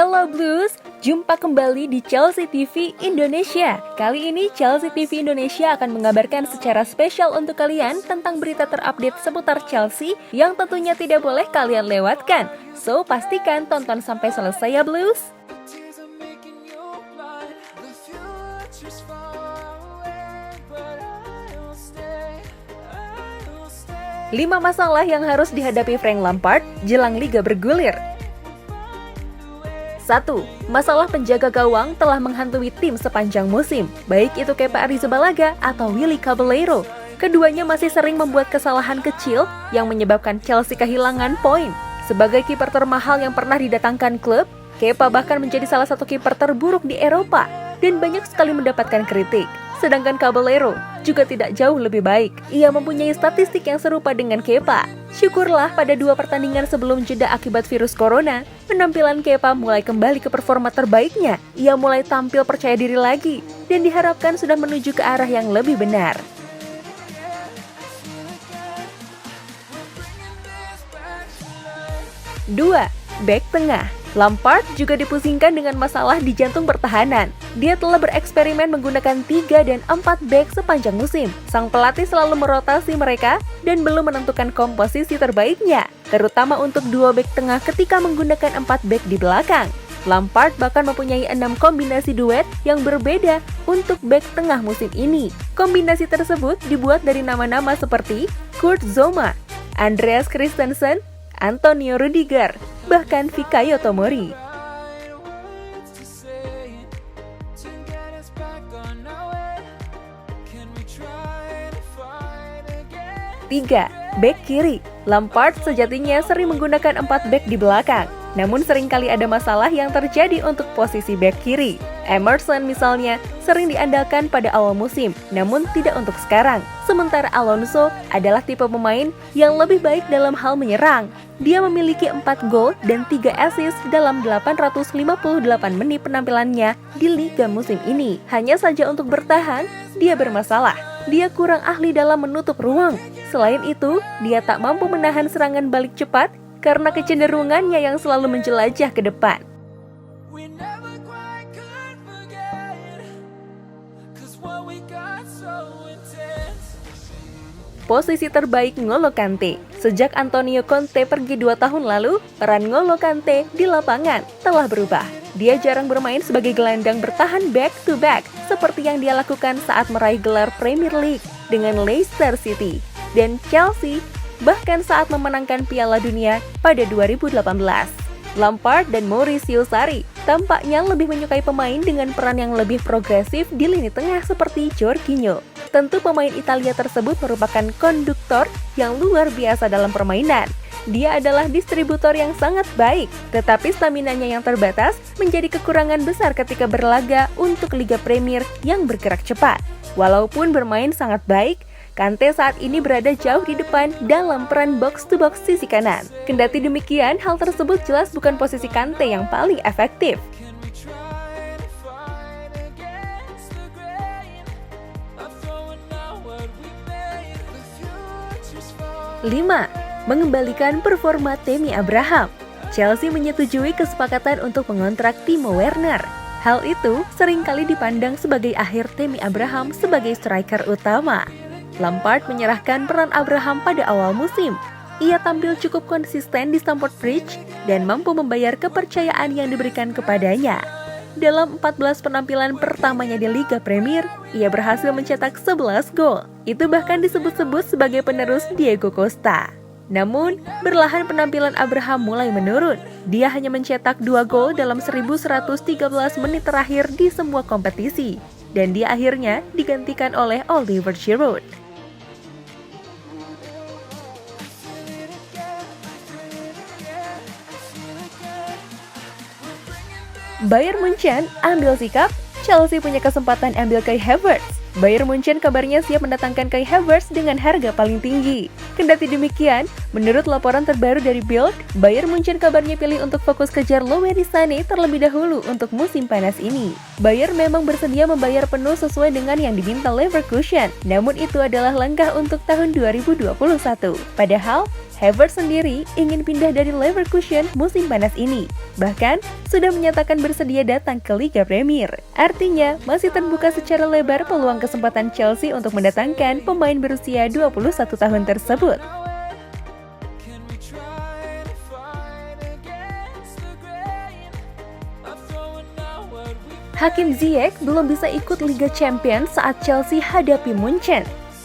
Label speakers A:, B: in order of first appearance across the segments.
A: Hello Blues, jumpa kembali di Chelsea TV Indonesia. Kali ini Chelsea TV Indonesia akan mengabarkan secara spesial untuk kalian tentang berita terupdate seputar Chelsea yang tentunya tidak boleh kalian lewatkan. So, pastikan tonton sampai selesai ya Blues. 5 masalah yang harus dihadapi Frank Lampard jelang liga bergulir. 1. Masalah penjaga gawang telah menghantui tim sepanjang musim, baik itu Kepa Arrizabalaga atau Willy Caballero. Keduanya masih sering membuat kesalahan kecil yang menyebabkan Chelsea kehilangan poin. Sebagai kiper termahal yang pernah didatangkan klub, Kepa bahkan menjadi salah satu kiper terburuk di Eropa dan banyak sekali mendapatkan kritik. Sedangkan Caballero juga tidak jauh lebih baik. Ia mempunyai statistik yang serupa dengan Kepa. Syukurlah pada 2 pertandingan sebelum jeda akibat virus corona, penampilan Kepa mulai kembali ke performa terbaiknya. Ia mulai tampil percaya diri lagi dan diharapkan sudah menuju ke arah yang lebih benar. 2. Bek tengah. Lampard juga dipusingkan dengan masalah di jantung pertahanan. Dia telah bereksperimen menggunakan 3 dan 4 bek sepanjang musim. Sang pelatih selalu merotasi mereka dan belum menentukan komposisi terbaiknya, terutama untuk 2 bek tengah ketika menggunakan 4 bek di belakang. Lampard bahkan mempunyai 6 kombinasi duet yang berbeda untuk bek tengah musim ini. Kombinasi tersebut dibuat dari nama-nama seperti Kurt Zouma, Andreas Christensen, Antonio Rudiger, bahkan Fikayo Tomori. 3. Bek kiri. Lampard sejatinya sering menggunakan 4 bek di belakang, namun seringkali ada masalah yang terjadi untuk posisi bek kiri. Emerson misalnya sering diandalkan pada awal musim, namun tidak untuk sekarang. Sementara Alonso adalah tipe pemain yang lebih baik dalam hal menyerang. Dia memiliki 4 gol dan 3 assist dalam 858 menit penampilannya di liga musim ini. Hanya saja untuk bertahan, dia bermasalah. Dia kurang ahli dalam menutup ruang. Selain itu, dia tak mampu menahan serangan balik cepat karena kecenderungannya yang selalu menjelajah ke depan. Posisi terbaik N'Golo Kante. Sejak Antonio Conte pergi 2 tahun lalu, peran N'Golo Kante di lapangan telah berubah. Dia jarang bermain sebagai gelandang bertahan back to back seperti yang dia lakukan saat meraih gelar Premier League dengan Leicester City dan Chelsea, bahkan saat memenangkan Piala Dunia pada 2018. Lampard dan Maurizio Sarri tampaknya lebih menyukai pemain dengan peran yang lebih progresif di lini tengah seperti Jorginho. Tentu pemain Italia tersebut merupakan konduktor yang luar biasa dalam permainan. Dia adalah distributor yang sangat baik, tetapi staminanya yang terbatas menjadi kekurangan besar ketika berlaga untuk Liga Premier yang bergerak cepat. Walaupun bermain sangat baik, Kante saat ini berada jauh di depan dalam peran box-to-box sisi kanan. Kendati demikian, hal tersebut jelas bukan posisi Kante yang paling efektif. 5. Mengembalikan performa Tammy Abraham. Chelsea menyetujui kesepakatan untuk mengontrak Timo Werner. Hal itu seringkali dipandang sebagai akhir Tammy Abraham sebagai striker utama. Lampard menyerahkan peran Abraham pada awal musim. Ia tampil cukup konsisten di Stamford Bridge dan mampu membayar kepercayaan yang diberikan kepadanya. Dalam 14 penampilan pertamanya di Liga Premier, ia berhasil mencetak 11 gol. Itu bahkan disebut-sebut sebagai penerus Diego Costa. Namun, berlahan penampilan Abraham mulai menurun. Dia hanya mencetak 2 gol dalam 1113 menit terakhir di semua kompetisi. Dan dia akhirnya digantikan oleh Oliver Giroud. Bayern Munchen ambil sikap, Chelsea punya kesempatan ambil Kai Havertz. Bayern Munchen kabarnya siap mendatangkan Kai Havertz dengan harga paling tinggi. Kendati demikian, menurut laporan terbaru dari Bild, Bayern Munchen kabarnya pilih untuk fokus kejar Leroy Sané terlebih dahulu untuk musim panas ini. Bayern memang bersedia membayar penuh sesuai dengan yang diminta Leverkusen, namun itu adalah langkah untuk tahun 2021. Padahal, Havertz sendiri ingin pindah dari Leverkusen musim panas ini. Bahkan, sudah menyatakan bersedia datang ke Liga Premier. Artinya, masih terbuka secara lebar peluang kesempatan Chelsea untuk mendatangkan pemain berusia 21 tahun tersebut. Hakim Ziyech belum bisa ikut Liga Champions saat Chelsea hadapi Munchen.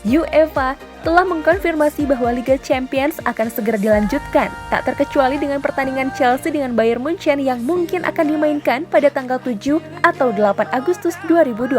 A: UEFA telah mengkonfirmasi bahwa Liga Champions akan segera dilanjutkan, tak terkecuali dengan pertandingan Chelsea dengan Bayern Munchen yang mungkin akan dimainkan pada tanggal 7 atau 8 Agustus 2020.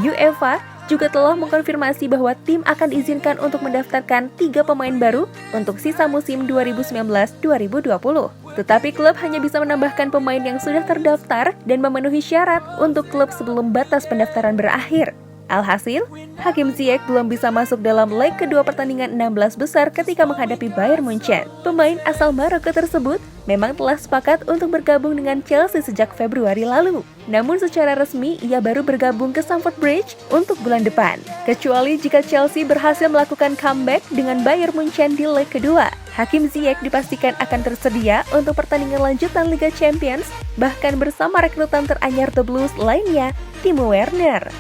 A: UEFA juga telah mengkonfirmasi bahwa tim akan diizinkan untuk mendaftarkan 3 pemain baru untuk sisa musim 2019-2020. Tetapi klub hanya bisa menambahkan pemain yang sudah terdaftar dan memenuhi syarat untuk klub sebelum batas pendaftaran berakhir. Alhasil, Hakim Ziyech belum bisa masuk dalam leg kedua pertandingan 16 besar ketika menghadapi Bayern Munchen. Pemain asal Maroko tersebut memang telah sepakat untuk bergabung dengan Chelsea sejak Februari lalu. Namun secara resmi, ia baru bergabung ke Stamford Bridge untuk bulan depan. Kecuali jika Chelsea berhasil melakukan comeback dengan Bayern Munchen di leg kedua. Hakim Ziyech dipastikan akan tersedia untuk pertandingan lanjutan Liga Champions, bahkan bersama rekrutan teranyar The Blues lainnya, Timo Werner.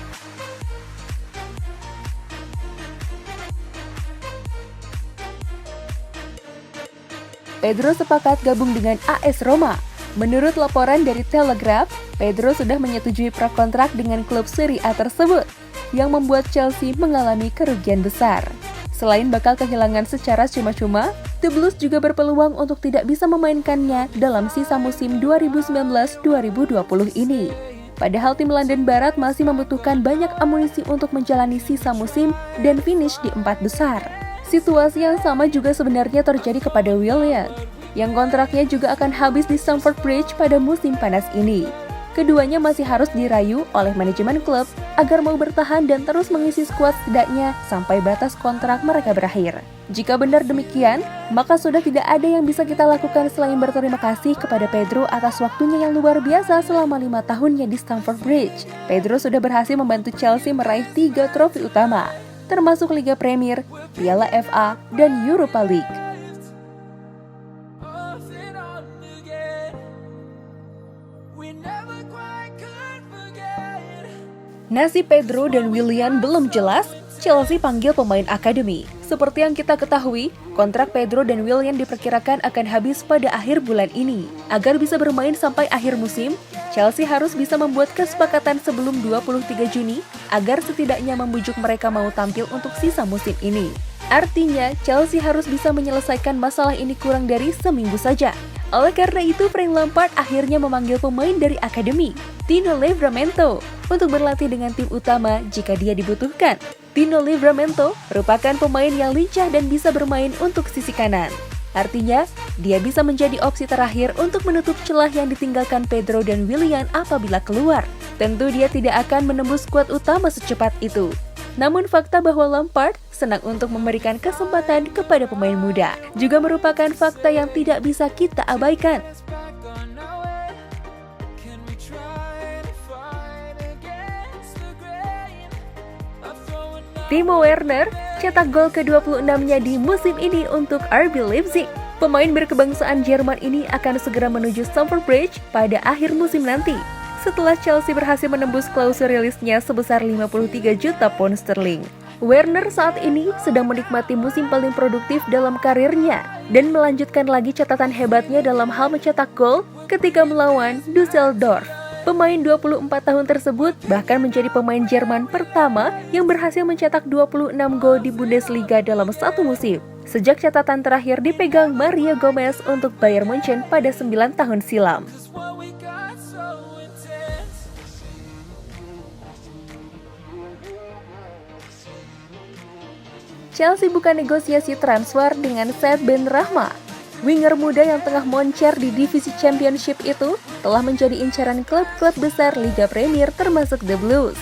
A: Pedro sepakat gabung dengan AS Roma. Menurut laporan dari Telegraph, Pedro sudah menyetujui prakontrak dengan klub Serie A tersebut, yang membuat Chelsea mengalami kerugian besar. Selain bakal kehilangan secara cuma-cuma, The Blues juga berpeluang untuk tidak bisa memainkannya dalam sisa musim 2019-2020 ini. Padahal tim London Barat masih membutuhkan banyak amunisi untuk menjalani sisa musim dan finish di 4 besar. Situasi yang sama juga sebenarnya terjadi kepada Willian, yang kontraknya juga akan habis di Stamford Bridge pada musim panas ini. Keduanya masih harus dirayu oleh manajemen klub agar mau bertahan dan terus mengisi skuad setidaknya sampai batas kontrak mereka berakhir. Jika benar demikian, maka sudah tidak ada yang bisa kita lakukan selain berterima kasih kepada Pedro atas waktunya yang luar biasa selama 5 tahunnya di Stamford Bridge. Pedro sudah berhasil membantu Chelsea meraih 3 trofi utama, termasuk Liga Premier, Piala FA, dan Europa League. Nasib Pedro dan Willian belum jelas, Chelsea panggil pemain akademi. Seperti yang kita ketahui, kontrak Pedro dan Willian diperkirakan akan habis pada akhir bulan ini. Agar bisa bermain sampai akhir musim, Chelsea harus bisa membuat kesepakatan sebelum 23 Juni agar setidaknya membujuk mereka mau tampil untuk sisa musim ini. Artinya, Chelsea harus bisa menyelesaikan masalah ini kurang dari seminggu saja. Oleh karena itu, Frank Lampard akhirnya memanggil pemain dari akademi, Tino Livramento, untuk berlatih dengan tim utama jika dia dibutuhkan. Tino Livramento merupakan pemain yang lincah dan bisa bermain untuk sisi kanan. Artinya, dia bisa menjadi opsi terakhir untuk menutup celah yang ditinggalkan Pedro dan Willian apabila keluar. Tentu dia tidak akan menembus skuad utama secepat itu. Namun fakta bahwa Lampard senang untuk memberikan kesempatan kepada pemain muda juga merupakan fakta yang tidak bisa kita abaikan. Timo Werner cetak gol ke-26-nya di musim ini untuk RB Leipzig. Pemain berkebangsaan Jerman ini akan segera menuju Stamford Bridge pada akhir musim nanti, setelah Chelsea berhasil menembus klausul rilisnya sebesar 53 juta pound sterling. Werner saat ini sedang menikmati musim paling produktif dalam karirnya dan melanjutkan lagi catatan hebatnya dalam hal mencetak gol ketika melawan Düsseldorf. Pemain 24 tahun tersebut bahkan menjadi pemain Jerman pertama yang berhasil mencetak 26 gol di Bundesliga dalam satu musim, sejak catatan terakhir dipegang Mario Gomez untuk Bayern Munchen pada 9 tahun silam. Chelsea buka negosiasi transfer dengan Said Benrahma. Winger muda yang tengah moncer di divisi Championship itu telah menjadi incaran klub-klub besar Liga Premier termasuk The Blues.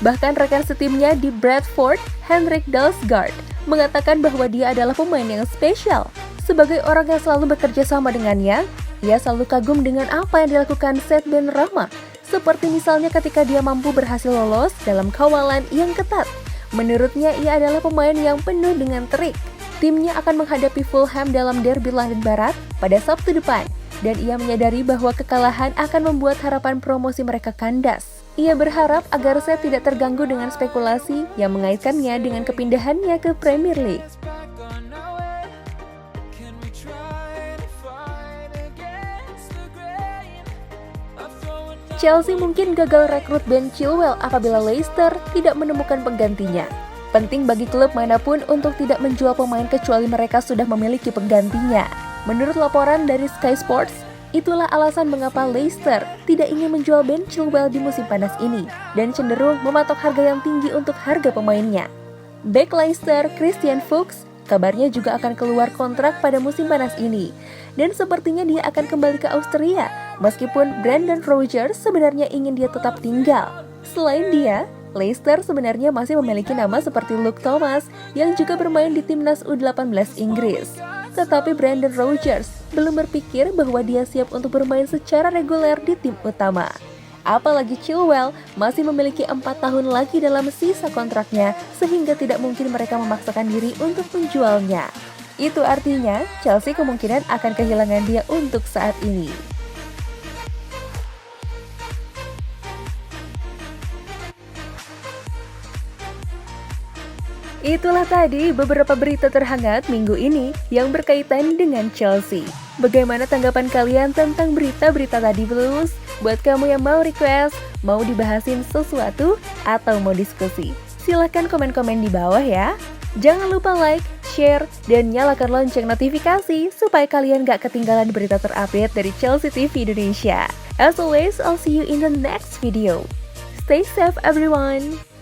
A: Bahkan rekan setimnya di Bradford, Henrik Dalsgaard, mengatakan bahwa dia adalah pemain yang spesial. Sebagai orang yang selalu bekerja sama dengannya, ia selalu kagum dengan apa yang dilakukan Seth dan Rama, seperti misalnya ketika dia mampu berhasil lolos dalam kawalan yang ketat. Menurutnya, ia adalah pemain yang penuh dengan trik. Timnya akan menghadapi Fulham dalam derby London Barat pada Sabtu depan, dan ia menyadari bahwa kekalahan akan membuat harapan promosi mereka kandas. Ia berharap agar Seth tidak terganggu dengan spekulasi yang mengaitkannya dengan kepindahannya ke Premier League. Chelsea mungkin gagal rekrut Ben Chilwell apabila Leicester tidak menemukan penggantinya. Penting bagi klub manapun untuk tidak menjual pemain kecuali mereka sudah memiliki penggantinya. Menurut laporan dari Sky Sports, itulah alasan mengapa Leicester tidak ingin menjual Ben Chilwell di musim panas ini dan cenderung mematok harga yang tinggi untuk harga pemainnya. Bek Leicester, Christian Fuchs, kabarnya juga akan keluar kontrak pada musim panas ini. Dan sepertinya dia akan kembali ke Austria, meskipun Brendan Rodgers sebenarnya ingin dia tetap tinggal. Selain dia, Leicester sebenarnya masih memiliki nama seperti Luke Thomas yang juga bermain di timnas U18 Inggris. Tetapi Brendan Rodgers belum berpikir bahwa dia siap untuk bermain secara reguler di tim utama. Apalagi Chilwell masih memiliki 4 tahun lagi dalam sisa kontraknya, sehingga tidak mungkin mereka memaksakan diri untuk menjualnya. Itu artinya Chelsea kemungkinan akan kehilangan dia untuk saat ini. Itulah tadi beberapa berita terhangat minggu ini yang berkaitan dengan Chelsea. Bagaimana tanggapan kalian tentang berita-berita tadi, Blues? Buat kamu yang mau request, mau dibahasin sesuatu, atau mau diskusi, silahkan komen-komen di bawah ya. Jangan lupa like, share, dan nyalakan lonceng notifikasi supaya kalian gak ketinggalan berita terupdate dari Chelsea TV Indonesia. As always, I'll see you in the next video. Stay safe everyone!